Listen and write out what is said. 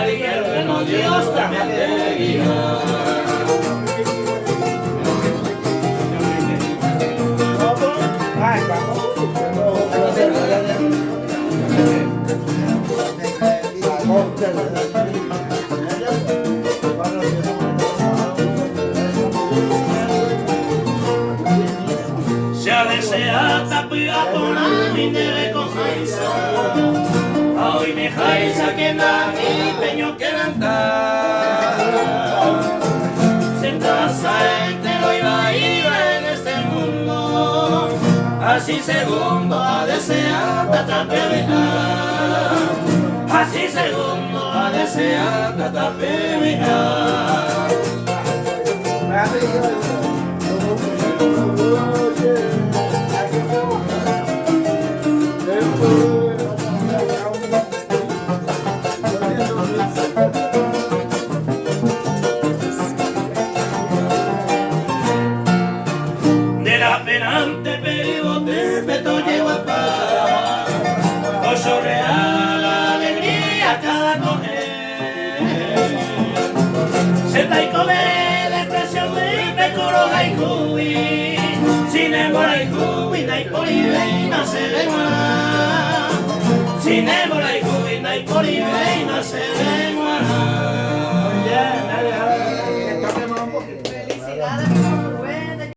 ligero que no Dios también te guía. Se ha deseado tapia con a mi neve con jaisa. Hoy mi jaisa que nadie peño que cantar. Sentarse entre lo iba en este mundo. Así segundo a desear tatapear. Así segundo a desear tatapear. De la penante pegote peto llevo a paz. Oso real alegría cada coger. Senta y comer depresión de pecoro gaicubi. Sin embora y cubi na y polive no se ve más. Sin embora y cubi na y polive no se ve.